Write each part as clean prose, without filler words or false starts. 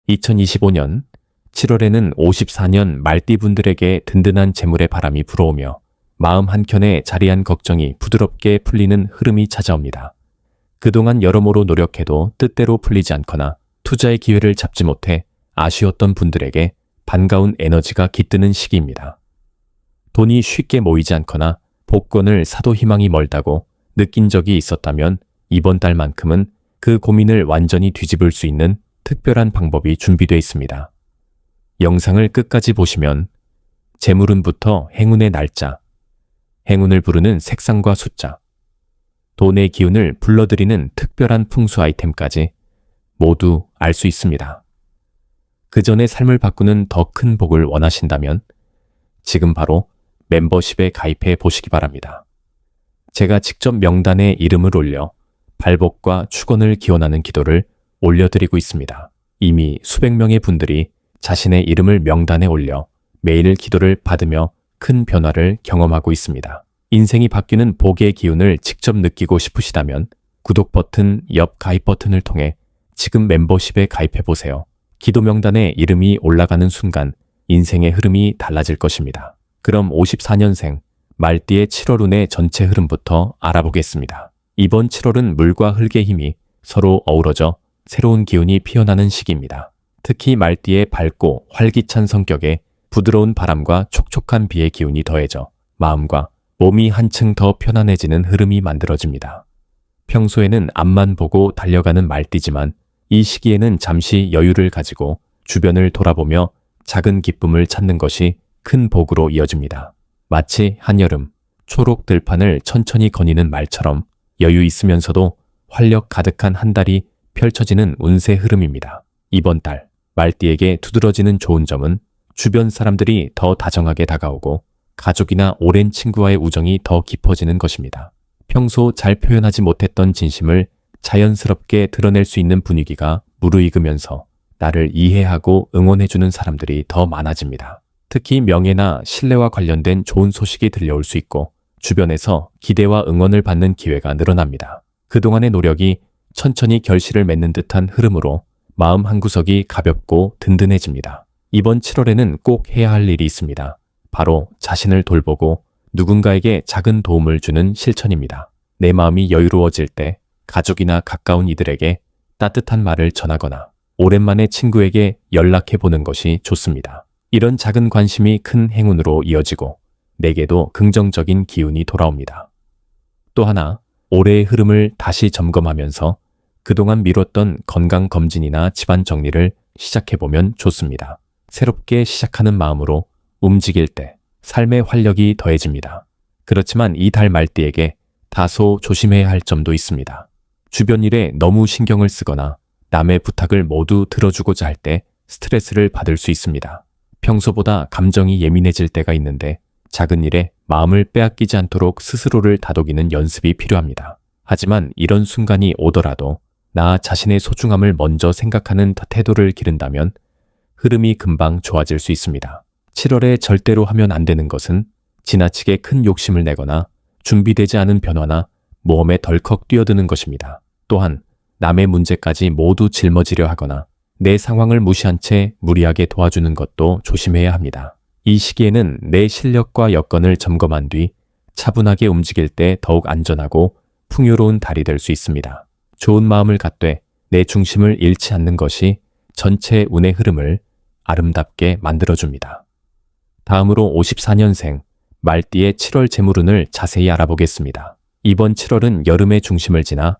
2025년 7월에는 54년 말띠분들에게 든든한 재물의 바람이 불어오며 마음 한켠에 자리한 걱정이 부드럽게 풀리는 흐름이 찾아옵니다. 그동안 여러모로 노력해도 뜻대로 풀리지 않거나 투자의 기회를 잡지 못해 아쉬웠던 분들에게 반가운 에너지가 깃드는 시기입니다. 돈이 쉽게 모이지 않거나 복권을 사도 희망이 멀다고 느낀 적이 있었다면 이번 달만큼은 그 고민을 완전히 뒤집을 수 있는 특별한 방법이 준비되어 있습니다. 영상을 끝까지 보시면 재물운부터 행운의 날짜, 행운을 부르는 색상과 숫자, 돈의 기운을 불러들이는 특별한 풍수 아이템까지 모두 알 수 있습니다. 그 전에 삶을 바꾸는 더 큰 복을 원하신다면 지금 바로 멤버십에 가입해 보시기 바랍니다. 제가 직접 명단에 이름을 올려 발복과 축원을 기원하는 기도를 올려드리고 있습니다. 이미 수백 명의 분들이 자신의 이름을 명단에 올려 매일 기도를 받으며 큰 변화를 경험하고 있습니다. 인생이 바뀌는 복의 기운을 직접 느끼고 싶으시다면 구독 버튼, 옆 가입 버튼을 통해 지금 멤버십에 가입해보세요. 기도 명단에 이름이 올라가는 순간 인생의 흐름이 달라질 것입니다. 그럼 54년생 말띠의 7월운의 전체 흐름부터 알아보겠습니다. 이번 7월은 물과 흙의 힘이 서로 어우러져 새로운 기운이 피어나는 시기입니다. 특히 말띠의 밝고 활기찬 성격에 부드러운 바람과 촉촉한 비의 기운이 더해져 마음과 몸이 한층 더 편안해지는 흐름이 만들어집니다. 평소에는 앞만 보고 달려가는 말띠지만 이 시기에는 잠시 여유를 가지고 주변을 돌아보며 작은 기쁨을 찾는 것이 큰 복으로 이어집니다. 마치 한여름 초록 들판을 천천히 거니는 말처럼 여유 있으면서도 활력 가득한 한 달이 펼쳐지는 운세 흐름입니다. 이번 달 말띠에게 두드러지는 좋은 점은 주변 사람들이 더 다정하게 다가오고 가족이나 오랜 친구와의 우정이 더 깊어지는 것입니다. 평소 잘 표현하지 못했던 진심을 자연스럽게 드러낼 수 있는 분위기가 무르익으면서 나를 이해하고 응원해주는 사람들이 더 많아집니다. 특히 명예나 신뢰와 관련된 좋은 소식이 들려올 수 있고 주변에서 기대와 응원을 받는 기회가 늘어납니다. 그동안의 노력이 천천히 결실을 맺는 듯한 흐름으로 마음 한구석이 가볍고 든든해집니다. 이번 7월에는 꼭 해야 할 일이 있습니다. 바로 자신을 돌보고 누군가에게 작은 도움을 주는 실천입니다. 내 마음이 여유로워질 때 가족이나 가까운 이들에게 따뜻한 말을 전하거나 오랜만에 친구에게 연락해보는 것이 좋습니다. 이런 작은 관심이 큰 행운으로 이어지고 내게도 긍정적인 기운이 돌아옵니다. 또 하나, 올해의 흐름을 다시 점검하면서 그동안 미뤘던 건강검진이나 집안 정리를 시작해보면 좋습니다. 새롭게 시작하는 마음으로 움직일 때 삶의 활력이 더해집니다. 그렇지만 이 달 말띠에게 다소 조심해야 할 점도 있습니다. 주변 일에 너무 신경을 쓰거나 남의 부탁을 모두 들어주고자 할 때 스트레스를 받을 수 있습니다. 평소보다 감정이 예민해질 때가 있는데 작은 일에 마음을 빼앗기지 않도록 스스로를 다독이는 연습이 필요합니다. 하지만 이런 순간이 오더라도 나 자신의 소중함을 먼저 생각하는 태도를 기른다면 흐름이 금방 좋아질 수 있습니다. 7월에 절대로 하면 안 되는 것은 지나치게 큰 욕심을 내거나 준비되지 않은 변화나 모험에 덜컥 뛰어드는 것입니다. 또한 남의 문제까지 모두 짊어지려 하거나 내 상황을 무시한 채 무리하게 도와주는 것도 조심해야 합니다. 이 시기에는 내 실력과 여건을 점검한 뒤 차분하게 움직일 때 더욱 안전하고 풍요로운 달이 될 수 있습니다. 좋은 마음을 갖되 내 중심을 잃지 않는 것이 전체 운의 흐름을 아름답게 만들어줍니다. 다음으로 54년생 말띠의 7월 재물운을 자세히 알아보겠습니다. 이번 7월은 여름의 중심을 지나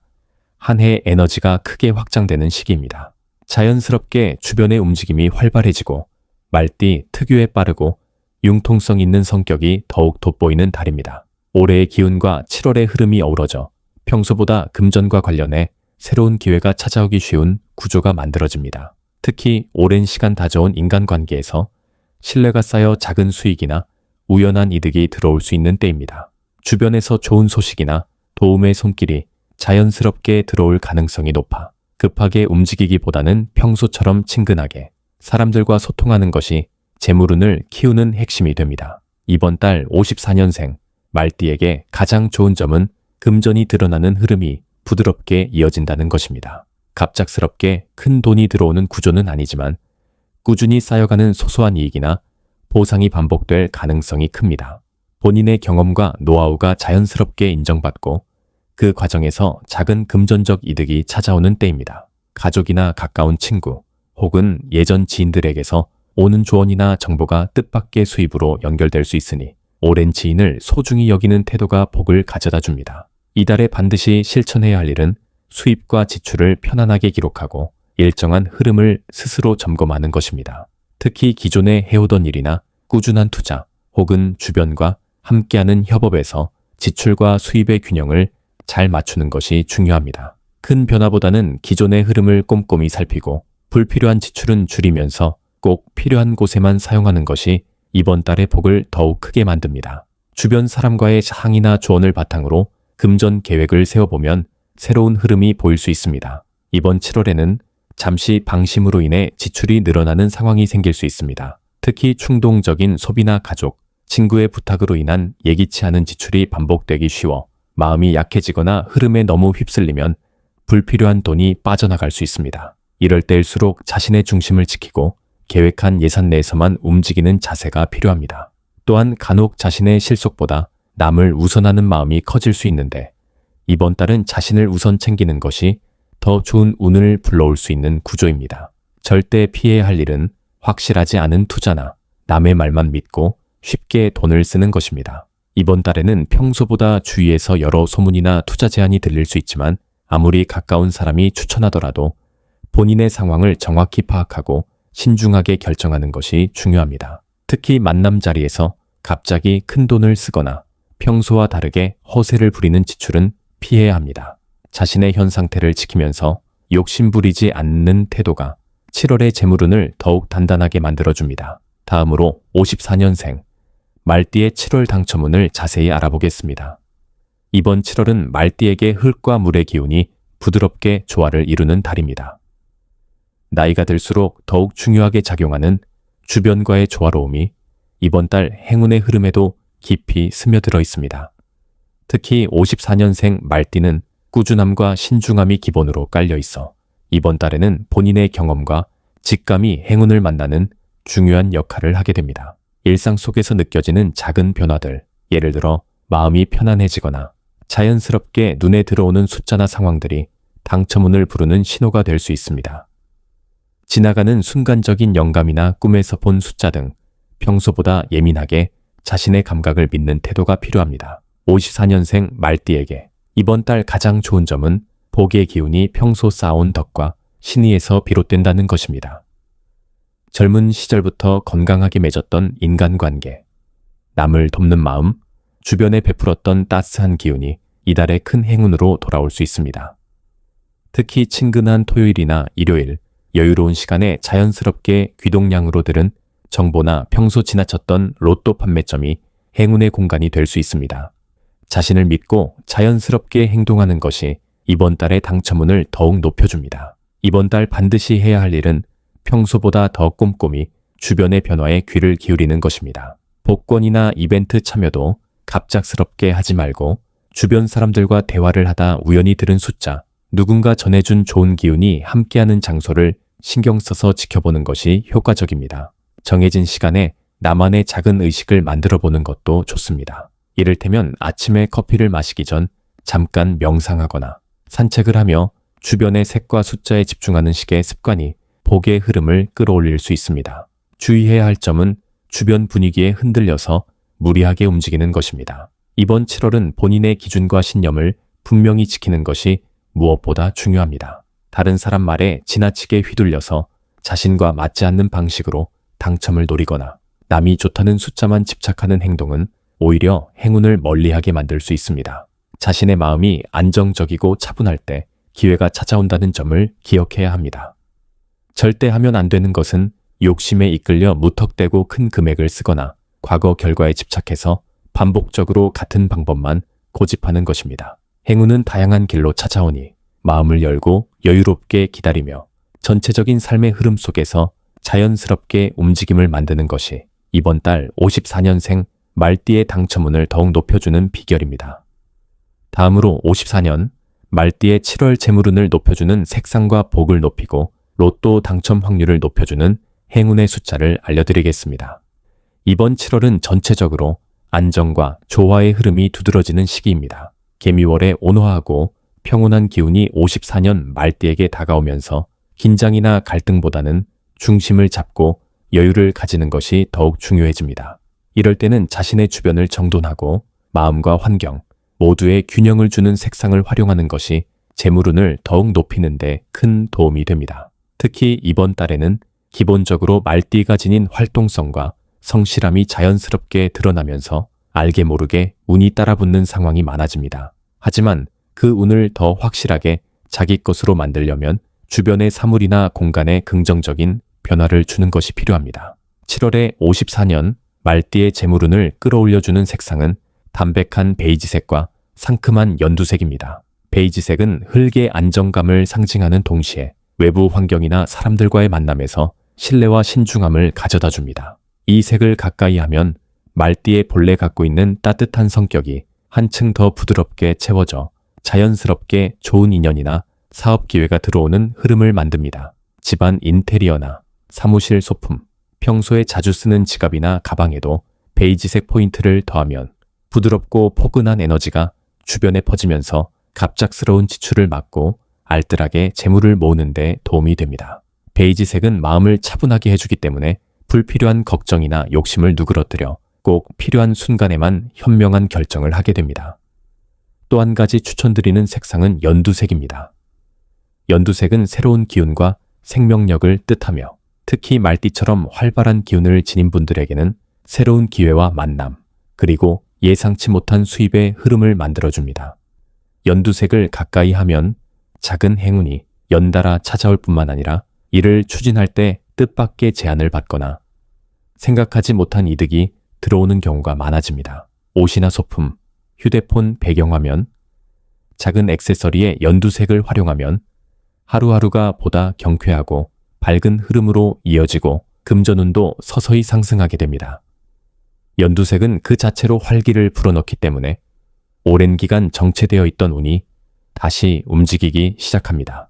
한 해의 에너지가 크게 확장되는 시기입니다. 자연스럽게 주변의 움직임이 활발해지고 말띠 특유의 빠르고 융통성 있는 성격이 더욱 돋보이는 달입니다. 올해의 기운과 7월의 흐름이 어우러져 평소보다 금전과 관련해 새로운 기회가 찾아오기 쉬운 구조가 만들어집니다. 특히 오랜 시간 다져온 인간관계에서 신뢰가 쌓여 작은 수익이나 우연한 이득이 들어올 수 있는 때입니다. 주변에서 좋은 소식이나 도움의 손길이 자연스럽게 들어올 가능성이 높아 급하게 움직이기보다는 평소처럼 친근하게 사람들과 소통하는 것이 재물운을 키우는 핵심이 됩니다. 이번 달 54년생 말띠에게 가장 좋은 점은 금전이 드러나는 흐름이 부드럽게 이어진다는 것입니다. 갑작스럽게 큰 돈이 들어오는 구조는 아니지만 꾸준히 쌓여가는 소소한 이익이나 보상이 반복될 가능성이 큽니다. 본인의 경험과 노하우가 자연스럽게 인정받고 그 과정에서 작은 금전적 이득이 찾아오는 때입니다. 가족이나 가까운 친구 혹은 예전 지인들에게서 오는 조언이나 정보가 뜻밖의 수입으로 연결될 수 있으니 오랜 지인을 소중히 여기는 태도가 복을 가져다 줍니다. 이달에 반드시 실천해야 할 일은 수입과 지출을 편안하게 기록하고 일정한 흐름을 스스로 점검하는 것입니다. 특히 기존에 해오던 일이나 꾸준한 투자 혹은 주변과 함께하는 협업에서 지출과 수입의 균형을 잘 맞추는 것이 중요합니다. 큰 변화보다는 기존의 흐름을 꼼꼼히 살피고 불필요한 지출은 줄이면서 꼭 필요한 곳에만 사용하는 것이 이번 달의 복을 더욱 크게 만듭니다. 주변 사람과의 상의나 조언을 바탕으로 금전 계획을 세워보면 새로운 흐름이 보일 수 있습니다. 이번 7월에는 잠시 방심으로 인해 지출이 늘어나는 상황이 생길 수 있습니다. 특히 충동적인 소비나 가족, 친구의 부탁으로 인한 예기치 않은 지출이 반복되기 쉬워 마음이 약해지거나 흐름에 너무 휩쓸리면 불필요한 돈이 빠져나갈 수 있습니다. 이럴 때일수록 자신의 중심을 지키고 계획한 예산 내에서만 움직이는 자세가 필요합니다. 또한 간혹 자신의 실속보다 남을 우선하는 마음이 커질 수 있는데 이번 달은 자신을 우선 챙기는 것이 더 좋은 운을 불러올 수 있는 구조입니다. 절대 피해야 할 일은 확실하지 않은 투자나 남의 말만 믿고 쉽게 돈을 쓰는 것입니다. 이번 달에는 평소보다 주위에서 여러 소문이나 투자 제안이 들릴 수 있지만 아무리 가까운 사람이 추천하더라도 본인의 상황을 정확히 파악하고 신중하게 결정하는 것이 중요합니다. 특히 만남 자리에서 갑자기 큰 돈을 쓰거나 평소와 다르게 허세를 부리는 지출은 피해야 합니다. 자신의 현 상태를 지키면서 욕심부리지 않는 태도가 7월의 재물운을 더욱 단단하게 만들어줍니다. 다음으로 54년생 말띠의 7월 당첨운을 자세히 알아보겠습니다. 이번 7월은 말띠에게 흙과 물의 기운이 부드럽게 조화를 이루는 달입니다. 나이가 들수록 더욱 중요하게 작용하는 주변과의 조화로움이 이번 달 행운의 흐름에도 깊이 스며들어 있습니다. 특히 54년생 말띠는 꾸준함과 신중함이 기본으로 깔려 있어 이번 달에는 본인의 경험과 직감이 행운을 만나는 중요한 역할을 하게 됩니다. 일상 속에서 느껴지는 작은 변화들, 예를 들어 마음이 편안해지거나 자연스럽게 눈에 들어오는 숫자나 상황들이 당첨운을 부르는 신호가 될 수 있습니다. 지나가는 순간적인 영감이나 꿈에서 본 숫자 등 평소보다 예민하게 자신의 감각을 믿는 태도가 필요합니다. 54년생 말띠에게 이번 달 가장 좋은 점은 복의 기운이 평소 쌓아온 덕과 신의에서 비롯된다는 것입니다. 젊은 시절부터 건강하게 맺었던 인간관계, 남을 돕는 마음, 주변에 베풀었던 따스한 기운이 이달의 큰 행운으로 돌아올 수 있습니다. 특히 친근한 토요일이나 일요일, 여유로운 시간에 자연스럽게 귀동냥으로 들은 정보나 평소 지나쳤던 로또 판매점이 행운의 공간이 될 수 있습니다. 자신을 믿고 자연스럽게 행동하는 것이 이번 달의 당첨운을 더욱 높여줍니다. 이번 달 반드시 해야 할 일은 평소보다 더 꼼꼼히 주변의 변화에 귀를 기울이는 것입니다. 복권이나 이벤트 참여도 갑작스럽게 하지 말고 주변 사람들과 대화를 하다 우연히 들은 숫자, 누군가 전해준 좋은 기운이 함께하는 장소를 신경 써서 지켜보는 것이 효과적입니다. 정해진 시간에 나만의 작은 의식을 만들어 보는 것도 좋습니다. 이를테면 아침에 커피를 마시기 전 잠깐 명상하거나 산책을 하며 주변의 색과 숫자에 집중하는 식의 습관이 복의 흐름을 끌어올릴 수 있습니다. 주의해야 할 점은 주변 분위기에 흔들려서 무리하게 움직이는 것입니다. 이번 7월은 본인의 기준과 신념을 분명히 지키는 것이 무엇보다 중요합니다. 다른 사람 말에 지나치게 휘둘려서 자신과 맞지 않는 방식으로 당첨을 노리거나 남이 좋다는 숫자만 집착하는 행동은 오히려 행운을 멀리하게 만들 수 있습니다. 자신의 마음이 안정적이고 차분할 때 기회가 찾아온다는 점을 기억해야 합니다. 절대 하면 안 되는 것은 욕심에 이끌려 무턱대고 큰 금액을 쓰거나 과거 결과에 집착해서 반복적으로 같은 방법만 고집하는 것입니다. 행운은 다양한 길로 찾아오니 마음을 열고 여유롭게 기다리며 전체적인 삶의 흐름 속에서 자연스럽게 움직임을 만드는 것이 이번 달 54년생 말띠의 당첨운을 더욱 높여주는 비결입니다. 다음으로 54년 말띠의 7월 재물운을 높여주는 색상과 복을 높이고 로또 당첨 확률을 높여주는 행운의 숫자를 알려드리겠습니다. 이번 7월은 전체적으로 안정과 조화의 흐름이 두드러지는 시기입니다. 개미월에 온화하고 평온한 기운이 54년 말띠에게 다가오면서 긴장이나 갈등보다는 중심을 잡고 여유를 가지는 것이 더욱 중요해집니다. 이럴 때는 자신의 주변을 정돈하고 마음과 환경 모두에 균형을 주는 색상을 활용하는 것이 재물운을 더욱 높이는 데 큰 도움이 됩니다. 특히 이번 달에는 기본적으로 말띠가 지닌 활동성과 성실함이 자연스럽게 드러나면서 알게 모르게 운이 따라붙는 상황이 많아집니다. 하지만 그 운을 더 확실하게 자기 것으로 만들려면 주변의 사물이나 공간에 긍정적인 변화를 주는 것이 필요합니다. 7월에 54년 말띠의 재물운을 끌어올려주는 색상은 담백한 베이지색과 상큼한 연두색입니다. 베이지색은 흙의 안정감을 상징하는 동시에 외부 환경이나 사람들과의 만남에서 신뢰와 신중함을 가져다 줍니다. 이 색을 가까이 하면 말띠의 본래 갖고 있는 따뜻한 성격이 한층 더 부드럽게 채워져 자연스럽게 좋은 인연이나 사업 기회가 들어오는 흐름을 만듭니다. 집안 인테리어나 사무실 소품, 평소에 자주 쓰는 지갑이나 가방에도 베이지색 포인트를 더하면 부드럽고 포근한 에너지가 주변에 퍼지면서 갑작스러운 지출을 막고 알뜰하게 재물을 모으는 데 도움이 됩니다. 베이지색은 마음을 차분하게 해주기 때문에 불필요한 걱정이나 욕심을 누그러뜨려 꼭 필요한 순간에만 현명한 결정을 하게 됩니다. 또 한 가지 추천드리는 색상은 연두색입니다. 연두색은 새로운 기운과 생명력을 뜻하며 특히 말띠처럼 활발한 기운을 지닌 분들에게는 새로운 기회와 만남, 그리고 예상치 못한 수입의 흐름을 만들어줍니다. 연두색을 가까이 하면 작은 행운이 연달아 찾아올 뿐만 아니라 이를 추진할 때 뜻밖의 제안을 받거나 생각하지 못한 이득이 들어오는 경우가 많아집니다. 옷이나 소품, 휴대폰 배경화면, 작은 액세서리에 연두색을 활용하면 하루하루가 보다 경쾌하고 밝은 흐름으로 이어지고 금전운도 서서히 상승하게 됩니다. 연두색은 그 자체로 활기를 불어넣기 때문에 오랜 기간 정체되어 있던 운이 다시 움직이기 시작합니다.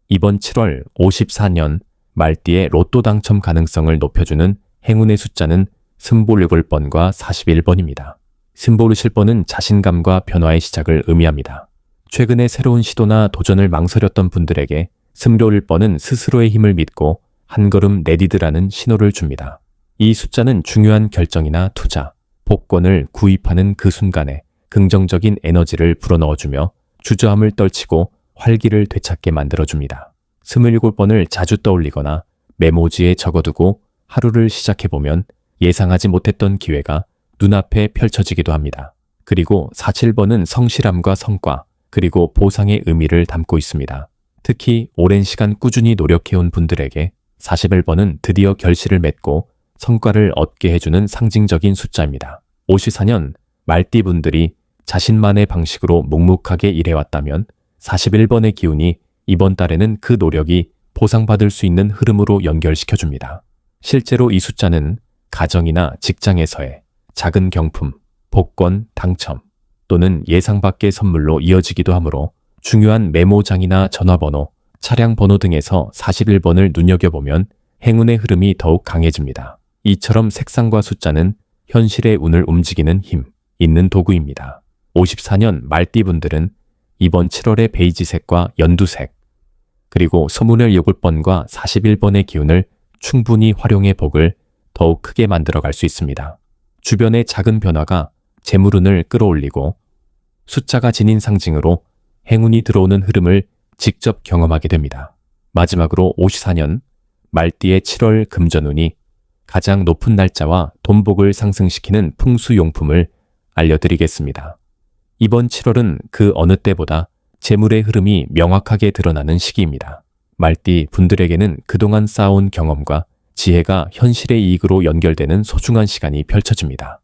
이번 7월 54년 말띠의 로또 당첨 가능성을 높여주는 행운의 숫자는 승볼 6번과 41번입니다. 승보르실 번은 자신감과 변화의 시작을 의미합니다. 최근에 새로운 시도나 도전을 망설였던 분들에게 승료 1번은 스스로의 힘을 믿고 한 걸음 내디드라는 신호를 줍니다. 이 숫자는 중요한 결정이나 투자, 복권을 구입하는 그 순간에 긍정적인 에너지를 불어넣어주며 주저함을 떨치고 활기를 되찾게 만들어줍니다. 27번을 자주 떠올리거나 메모지에 적어두고 하루를 시작해보면 예상하지 못했던 기회가 눈앞에 펼쳐지기도 합니다. 그리고 47번은 성실함과 성과, 그리고 보상의 의미를 담고 있습니다. 특히 오랜 시간 꾸준히 노력해온 분들에게 41번은 드디어 결실을 맺고 성과를 얻게 해주는 상징적인 숫자입니다. 54년 말띠 분들이 자신만의 방식으로 묵묵하게 일해왔다면 41번의 기운이 이번 달에는 그 노력이 보상받을 수 있는 흐름으로 연결시켜줍니다. 실제로 이 숫자는 가정이나 직장에서의 작은 경품, 복권, 당첨 또는 예상 밖의 선물로 이어지기도 하므로 중요한 메모장이나 전화번호, 차량 번호 등에서 41번을 눈여겨보면 행운의 흐름이 더욱 강해집니다. 이처럼 색상과 숫자는 현실의 운을 움직이는 힘 있는 도구입니다. 54년 말띠 분들은 이번 7월의 베이지색과 연두색, 그리고 서문을 6번과 41번의 기운을 충분히 활용해 복을 더욱 크게 만들어갈 수 있습니다. 주변의 작은 변화가 재물운을 끌어올리고 숫자가 지닌 상징으로 행운이 들어오는 흐름을 직접 경험하게 됩니다. 마지막으로 54년 말띠의 7월 금전운이 가장 높은 날짜와 돈복을 상승시키는 풍수용품을 알려드리겠습니다. 이번 7월은 그 어느 때보다 재물의 흐름이 명확하게 드러나는 시기입니다. 말띠 분들에게는 그동안 쌓아온 경험과 지혜가 현실의 이익으로 연결되는 소중한 시간이 펼쳐집니다.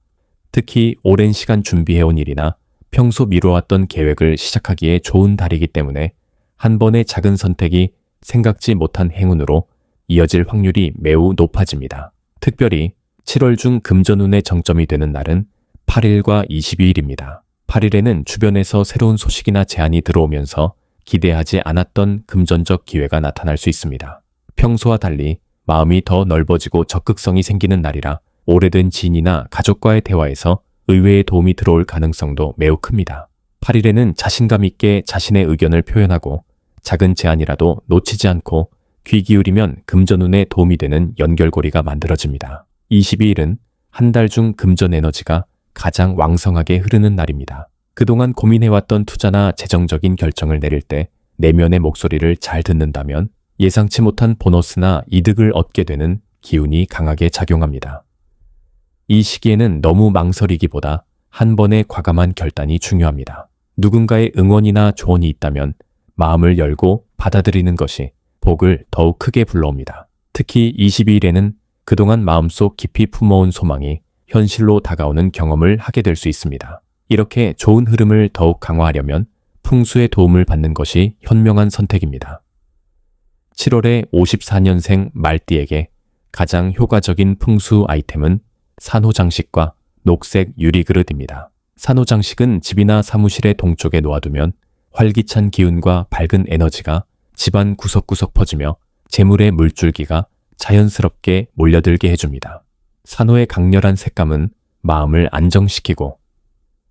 특히 오랜 시간 준비해온 일이나 평소 미뤄왔던 계획을 시작하기에 좋은 달이기 때문에 한 번의 작은 선택이 생각지 못한 행운으로 이어질 확률이 매우 높아집니다. 특별히 7월 중 금전운의 정점이 되는 날은 8일과 22일입니다. 8일에는 주변에서 새로운 소식이나 제안이 들어오면서 기대하지 않았던 금전적 기회가 나타날 수 있습니다. 평소와 달리 마음이 더 넓어지고 적극성이 생기는 날이라 오래된 지인이나 가족과의 대화에서 의외의 도움이 들어올 가능성도 매우 큽니다. 8일에는 자신감 있게 자신의 의견을 표현하고 작은 제안이라도 놓치지 않고 귀 기울이면 금전운에 도움이 되는 연결고리가 만들어집니다. 22일은 한 달 중 금전 에너지가 가장 왕성하게 흐르는 날입니다. 그동안 고민해왔던 투자나 재정적인 결정을 내릴 때 내면의 목소리를 잘 듣는다면 예상치 못한 보너스나 이득을 얻게 되는 기운이 강하게 작용합니다. 이 시기에는 너무 망설이기보다 한 번의 과감한 결단이 중요합니다. 누군가의 응원이나 조언이 있다면 마음을 열고 받아들이는 것이 복을 더욱 크게 불러옵니다. 특히 22일에는 그동안 마음속 깊이 품어온 소망이 현실로 다가오는 경험을 하게 될 수 있습니다. 이렇게 좋은 흐름을 더욱 강화하려면 풍수의 도움을 받는 것이 현명한 선택입니다. 7월에 54년생 말띠에게 가장 효과적인 풍수 아이템은 산호장식과 녹색 유리그릇입니다. 산호장식은 집이나 사무실의 동쪽에 놓아두면 활기찬 기운과 밝은 에너지가 집안 구석구석 퍼지며 재물의 물줄기가 자연스럽게 몰려들게 해줍니다. 산호의 강렬한 색감은 마음을 안정시키고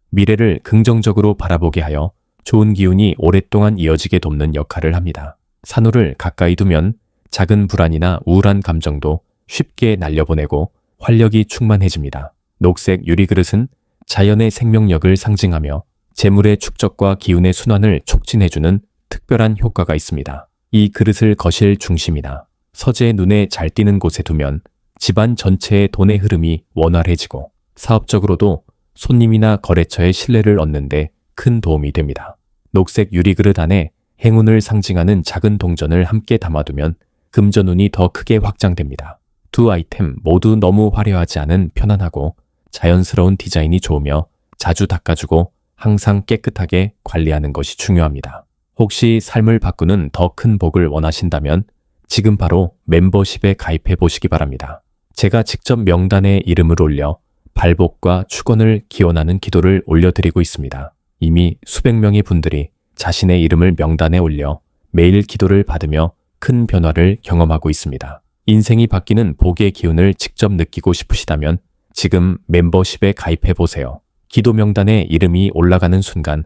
미래를 긍정적으로 바라보게 하여 좋은 기운이 오랫동안 이어지게 돕는 역할을 합니다. 산호를 가까이 두면 작은 불안이나 우울한 감정도 쉽게 날려보내고 활력이 충만해집니다. 녹색 유리그릇은 자연의 생명력을 상징하며 재물의 축적과 기운의 순환을 촉진해주는 특별한 효과가 있습니다. 이 그릇을 거실 중심이나 서재의 눈에 잘 띄는 곳에 두면 집안 전체의 돈의 흐름이 원활해지고 사업적으로도 손님이나 거래처의 신뢰를 얻는 데 큰 도움이 됩니다. 녹색 유리그릇 안에 행운을 상징하는 작은 동전을 함께 담아두면 금전운이 더 크게 확장됩니다. 두 아이템 모두 너무 화려하지 않은 편안하고 자연스러운 디자인이 좋으며 자주 닦아주고 항상 깨끗하게 관리하는 것이 중요합니다. 혹시 삶을 바꾸는 더 큰 복을 원하신다면 지금 바로 멤버십에 가입해 보시기 바랍니다. 제가 직접 명단에 이름을 올려 발복과 축원을 기원하는 기도를 올려드리고 있습니다. 이미 수백 명의 분들이 자신의 이름을 명단에 올려 매일 기도를 받으며 큰 변화를 경험하고 있습니다. 인생이 바뀌는 복의 기운을 직접 느끼고 싶으시다면 지금 멤버십에 가입해 보세요. 기도 명단에 이름이 올라가는 순간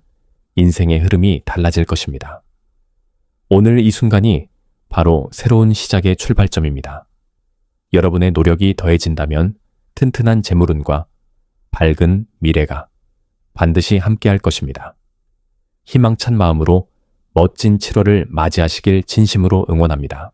인생의 흐름이 달라질 것입니다. 오늘 이 순간이 바로 새로운 시작의 출발점입니다. 여러분의 노력이 더해진다면 튼튼한 재물운과 밝은 미래가 반드시 함께할 것입니다. 희망찬 마음으로 멋진 7월을 맞이하시길 진심으로 응원합니다.